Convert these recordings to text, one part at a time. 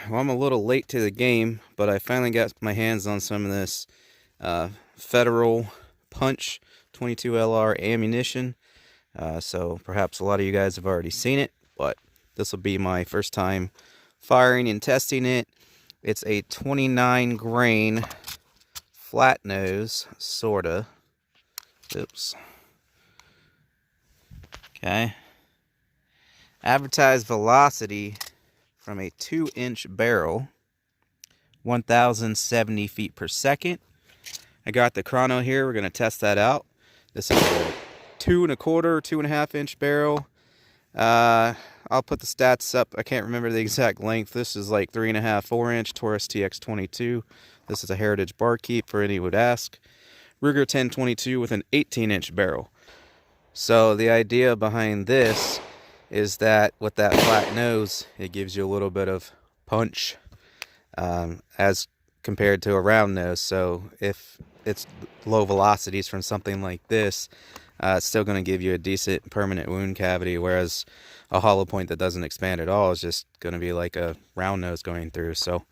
Well, I'm a little late to the game, but I finally got my hands on some of this Federal Punch 22 LR ammunition. So perhaps a lot of you guys have already seen it, but this will be my first time firing and testing it. It's a 29 grain flat nose, sorta. Oops. Okay. Advertised velocity from a 2-inch barrel, 1,070 feet per second. I got the chrono here. We're going to test that out. This is a 2 1/4, 2.5 inch barrel. I'll put the stats up. I can't remember the exact length. This is like 3.5, 4 inch Taurus TX22. This is a Heritage Barkeep for any who would ask. Ruger 1022 with an 18-inch barrel. So the idea behind this is that with that flat nose, it gives you a little bit of punch as compared to a round nose. So if it's low velocities from something like this, it's still going to give you a decent permanent wound cavity, whereas a hollow point that doesn't expand at all is just going to be like a round nose going through. So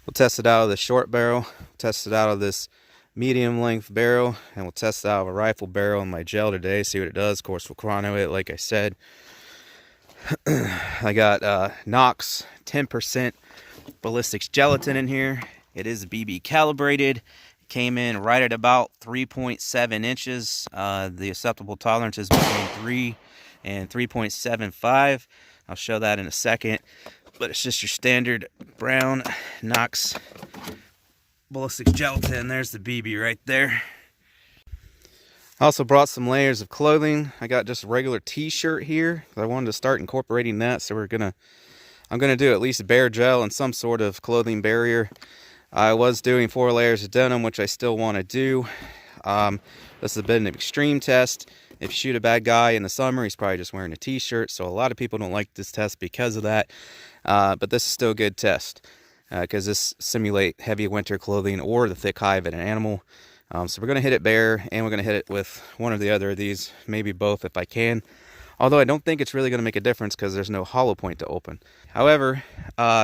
we'll test it out of the short barrel, test it out of this medium length barrel, and we'll test it out of a rifle barrel in my gel today, see what it does. Of course, we'll chrono it like I said. I got Knox 10% ballistics gelatin in here. It is BB calibrated. It came in right at about 3.7 inches. The acceptable tolerance is between 3 and 3.75. I'll show that in a second. But it's just your standard brown Knox ballistics gelatin. There's the BB right there. I also brought some layers of clothing. I got just a regular t-shirt here because I wanted to start incorporating that. So I'm gonna do at least bare gel and some sort of clothing barrier. I was doing 4 layers of denim, which I still want to do. This has been an extreme test. If you shoot a bad guy in the summer, he's probably just wearing a t-shirt. So a lot of people don't like this test because of that. But this is still a good test because this simulates heavy winter clothing or the thick hide of an animal. So we're going to hit it bare, and we're going to hit it with one or the other of these, maybe both if I can. Although I don't think it's really going to make a difference because there's no hollow point to open. However,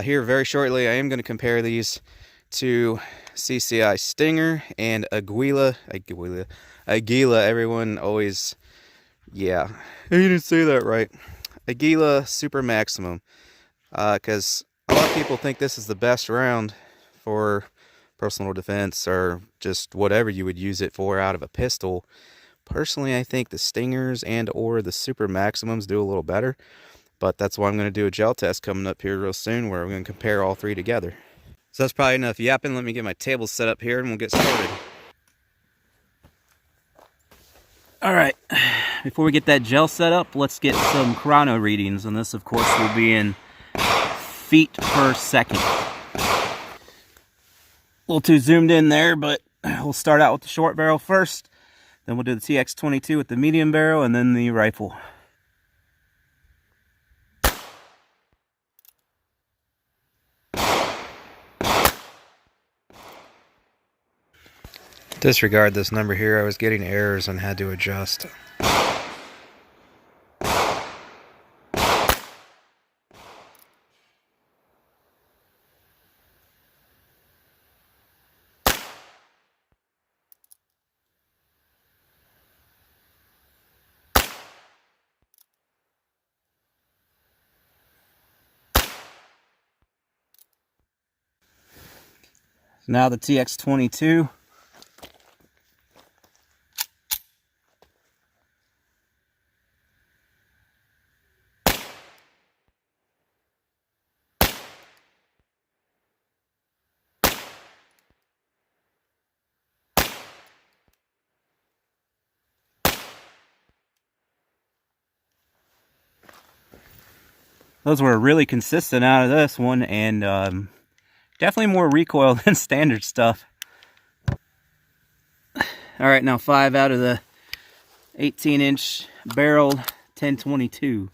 here very shortly, I am going to compare these to CCI Stinger and Aguila. Everyone always, yeah, you didn't say that right. Aguila Super Maximum, because a lot of people think this is the best round for personal defense or just whatever you would use it for out of a pistol. Personally, I think the Stingers and or the Super Maximums do a little better, but that's why I'm going to do a gel test coming up here real soon where we're going to compare all 3 together. So that's probably enough yapping. Let me get my table set up here and we'll get started. All right, before we get that gel set up, let's get some chrono readings, and this of course will be in feet per second. A little too zoomed in there, but we'll start out with the short barrel first. Then we'll do the TX22 with the medium barrel, and then the rifle. Disregard this number here. I was getting errors and had to adjust. Now the TX22. Those were really consistent out of this one, and definitely more recoil than standard stuff. All right, now 5 out of the 18-inch barreled 1022.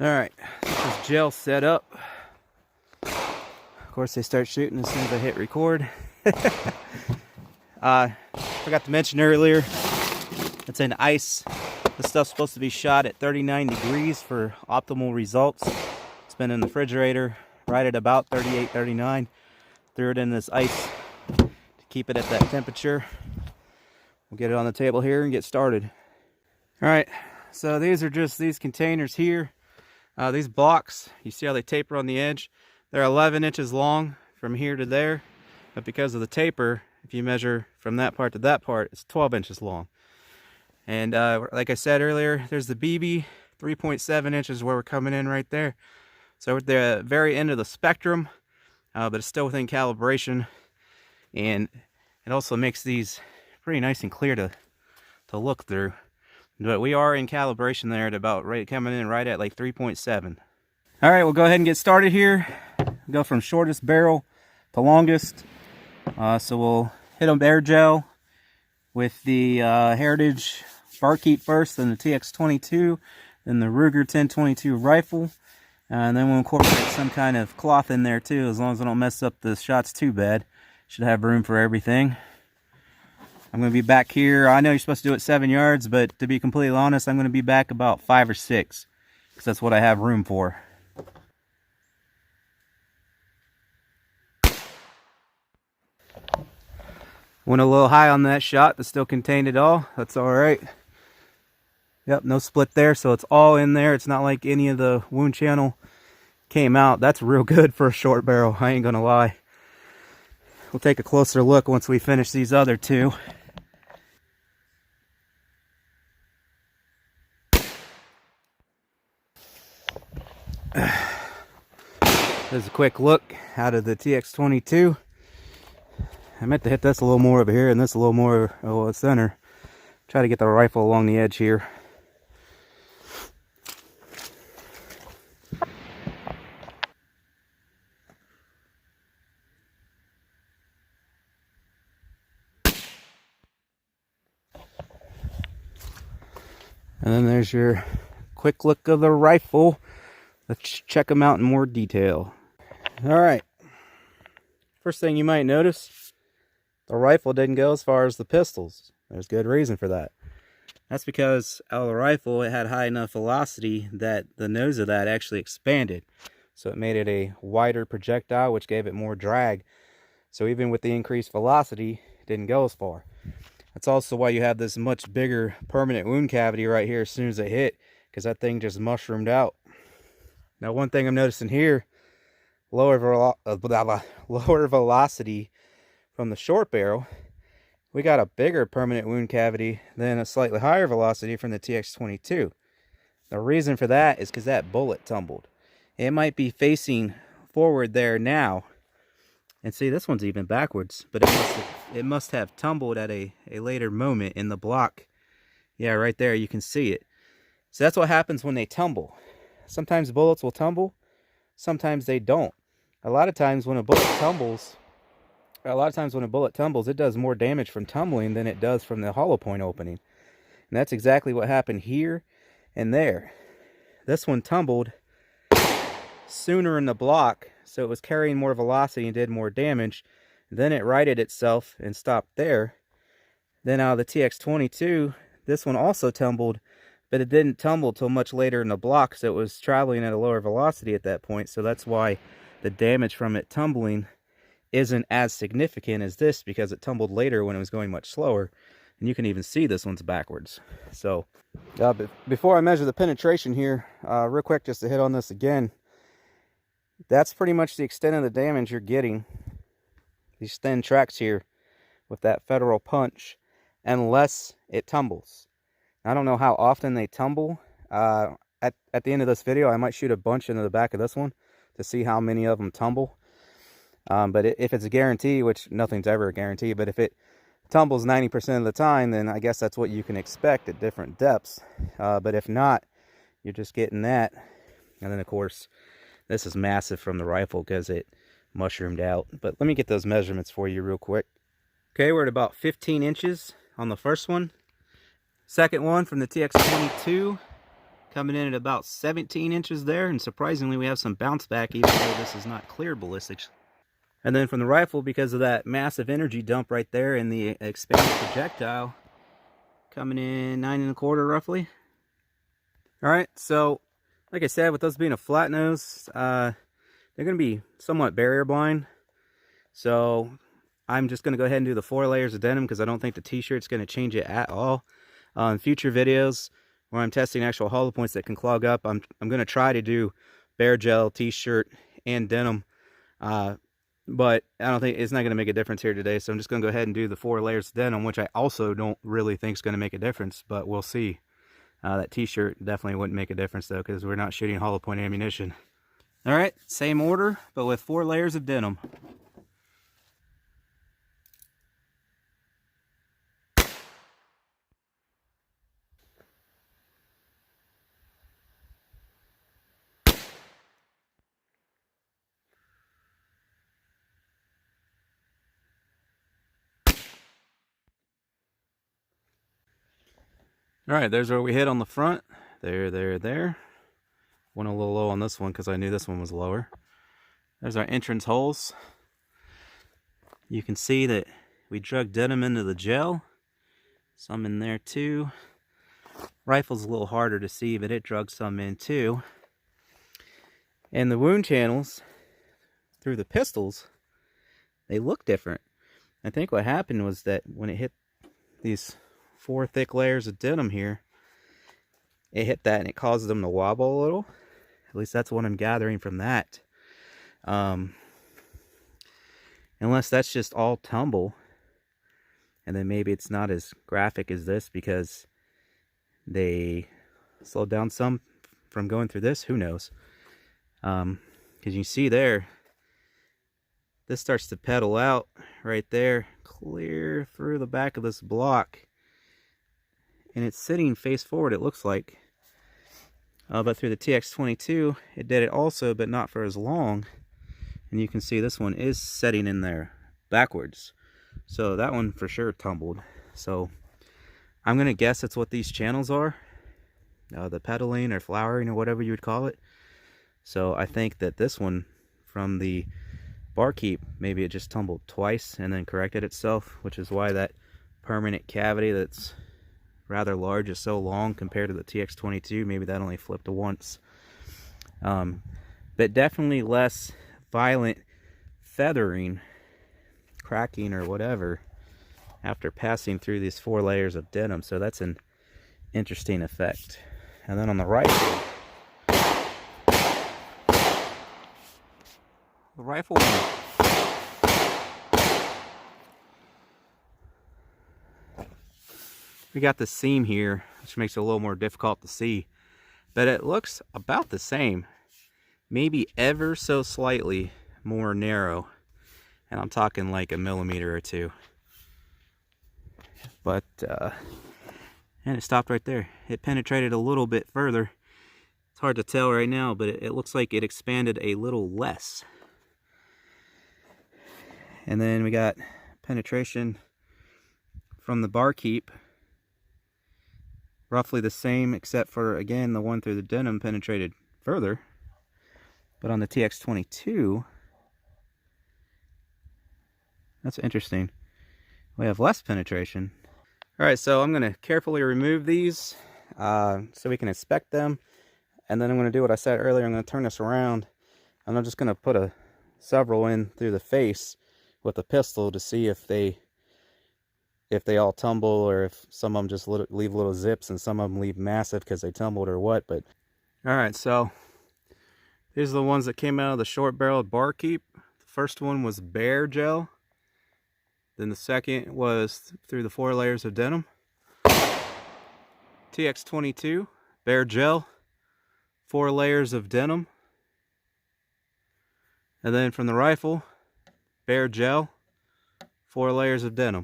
Alright, this is gel set up. Of course, they start shooting as soon as I hit record. Forgot to mention earlier, it's in ice. This stuff's supposed to be shot at 39 degrees for optimal results. It's been in the refrigerator right at about 38, 39. Threw it in this ice to keep it at that temperature. We'll get it on the table here and get started. Alright, so these are just these containers here. These blocks, you see how they taper on the edge? They're 11 inches long from here to there. But because of the taper, if you measure from that part to that part, it's 12 inches long. And like I said earlier, there's the BB, 3.7 inches where we're coming in right there. So we're at the very end of the spectrum, but it's still within calibration. And it also makes these pretty nice and clear to look through. But we are in calibration there at about coming in right at like 3.7. All right, we'll go ahead and get started here. Go from shortest barrel to longest. So we'll hit them air gel with the Heritage Barkeep first, then the TX22, then the Ruger 1022 rifle. And then we'll incorporate some kind of cloth in there too, as long as I don't mess up the shots too bad. Should have room for everything. I'm going to be back here. I know you're supposed to do it 7 yards, but to be completely honest, I'm going to be back about 5 or 6, because that's what I have room for. Went a little high on that shot, but still contained it all. That's all right. Yep, no split there, so it's all in there. It's not like any of the wound channel came out. That's real good for a short barrel, I ain't gonna lie. We'll take a closer look once we finish these other two. There's a quick look out of the TX22. I meant to hit this a little more over here and this a little more center. Try to get the rifle along the edge here. And then there's your quick look of the rifle. Let's check them out in more detail. Alright. First thing you might notice, the rifle didn't go as far as the pistols. There's good reason for that. That's because out of the rifle, it had high enough velocity that the nose of that actually expanded. So it made it a wider projectile, which gave it more drag. So even with the increased velocity, it didn't go as far. That's also why you have this much bigger permanent wound cavity right here as soon as it hit, because that thing just mushroomed out. Now, one thing I'm noticing here, lower velocity from the short barrel, we got a bigger permanent wound cavity than a slightly higher velocity from the TX22. The reason for that is because that bullet tumbled. It might be facing forward there now, and see, this one's even backwards, but it must have tumbled at a later moment in the block. Yeah, right there, you can see it. So that's what happens when they tumble. Sometimes bullets will tumble, sometimes they don't. A lot of times when a bullet tumbles, it does more damage from tumbling than it does from the hollow point opening. And that's exactly what happened here and there. This one tumbled sooner in the block, so it was carrying more velocity and did more damage. Then it righted itself and stopped there. Then out of the TX22, this one also tumbled, but it didn't tumble till much later in the block, so it was traveling at a lower velocity at that point. So that's why the damage from it tumbling isn't as significant as this, because it tumbled later when it was going much slower. And you can even see this one's backwards. So but before I measure the penetration here, real quick, just to hit on this again, that's pretty much the extent of the damage you're getting, these thin tracks here with that Federal punch, unless it tumbles. I don't know how often they tumble. At the end of this video, I might shoot a bunch into the back of this one to see how many of them tumble. But if it's a guarantee, which nothing's ever a guarantee, but if it tumbles 90% of the time, then I guess that's what you can expect at different depths. But if not, you're just getting that. And then, of course, this is massive from the rifle because it mushroomed out. But let me get those measurements for you real quick. Okay, we're at about 15 inches on the first one. Second one from the TX22 coming in at about 17 inches there, and surprisingly we have some bounce back even though this is not clear ballistics. And then from the rifle, because of that massive energy dump right there and the expanded projectile, coming in 9 1/4 roughly. Alright, so like I said, with those being a flat nose, they're going to be somewhat barrier blind. So I'm just going to go ahead and do the 4 layers of denim because I don't think the t-shirt's going to change it at all. In future videos where I'm testing actual hollow points that can clog up, I'm going to try to do bare gel, t-shirt, and denim. But I don't think it's not going to make a difference here today. So I'm just going to go ahead and do the 4 layers of denim, which I also don't really think is going to make a difference, but we'll see. That t-shirt definitely wouldn't make a difference though, because we're not shooting hollow point ammunition. All right, same order, but with 4 layers of denim. All right, there's where we hit on the front. There. Went a little low on this one because I knew this one was lower. There's our entrance holes. You can see that we drug denim into the gel. Some in there too. Rifle's a little harder to see, but it drug some in too. And the wound channels through the pistols, they look different. I think what happened was that when it hit these 4 thick layers of denim here, it hit that and it caused them to wobble a little. At least that's what I'm gathering from that. Unless that's just all tumble, and then maybe it's not as graphic as this because they slowed down some from going through this. Who knows? Because you see there, this starts to pedal out right there, clear through the back of this block. And it's sitting face forward, it looks like. But through the TX22, it did it also, but not for as long. And you can see this one is setting in there backwards. So that one for sure tumbled. So I'm going to guess it's what these channels are. The pedaling or flowering or whatever you would call it. So I think that this one from the barkeep, maybe it just tumbled twice and then corrected itself, which is why that permanent cavity that's rather large is so long compared to the TX22. Maybe that only flipped once. But definitely less violent feathering, cracking or whatever after passing through these 4 layers of denim. So that's an interesting effect. And then on the rifle, we got the seam here, which makes it a little more difficult to see, but it looks about the same, maybe ever so slightly more narrow, and I'm talking like a millimeter or 2. But and it stopped right there. It penetrated a little bit further. It's hard to tell right now, but it looks like it expanded a little less. And then we got penetration from the barkeep, roughly the same, except for, again, the one through the denim penetrated further. But on the TX22, that's interesting. We have less penetration. All right, so I'm going to carefully remove these so we can inspect them. And then I'm going to do what I said earlier. I'm going to turn this around, and I'm just going to put several in through the face with a pistol to see if they all tumble, or if some of them just leave little zips and some of them leave massive because they tumbled or what. But all right, so these are the ones that came out of the short-barreled barkeep. The first one was bare gel. Then the second was through the 4 layers of denim. TX22, bare gel, 4 layers of denim. And then from the rifle, bare gel, 4 layers of denim.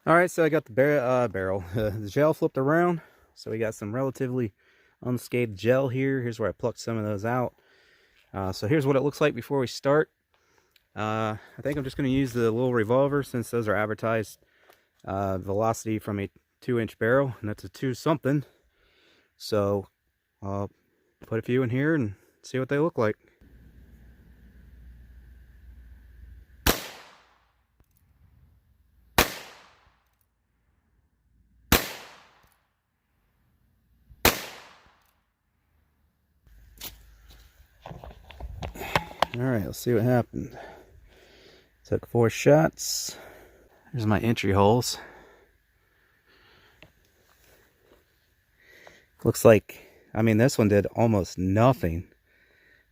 Alright, so I got the the gel flipped around. So we got some relatively unscathed gel here. Here's where I plucked some of those out. So here's what it looks like before we start. I think I'm just going to use the little revolver, since those are advertised velocity from a 2-inch barrel, and that's a 2 something. So I'll put a few in here and see what they look like. Alright, let's see what happened. Took 4 shots. There's my entry holes. Looks like, I mean, this one did almost nothing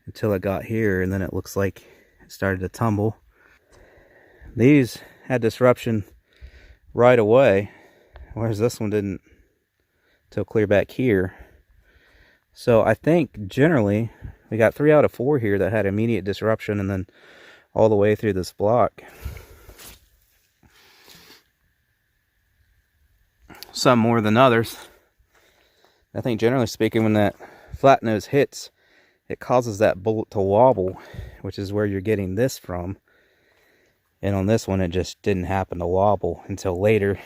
until it got here, and then it looks like it started to tumble. These had disruption right away, whereas this one didn't until clear back here. So I think generally we got 3 out of 4 here that had immediate disruption, and then all the way through this block. Some more than others. I think generally speaking, when that flat nose hits, it causes that bullet to wobble, which is where you're getting this from. And on this one, it just didn't happen to wobble until later.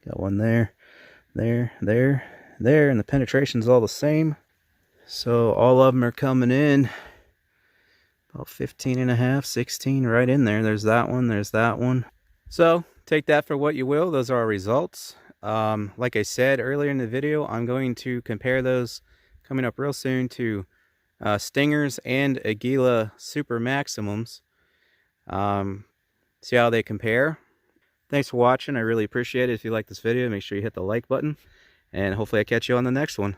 Got one there, there, and the penetration's all the same. So all of them are coming in about 15.5, 16, right in there. There's that one, there's that one. So take that for what you will. Those are our results. Like I said earlier in the video, I'm going to compare those coming up real soon to Stingers and Aguila Super Maximums. See how they compare. Thanks for watching. I really appreciate it. If you like this video, make sure you hit the like button, and hopefully I catch you on the next one.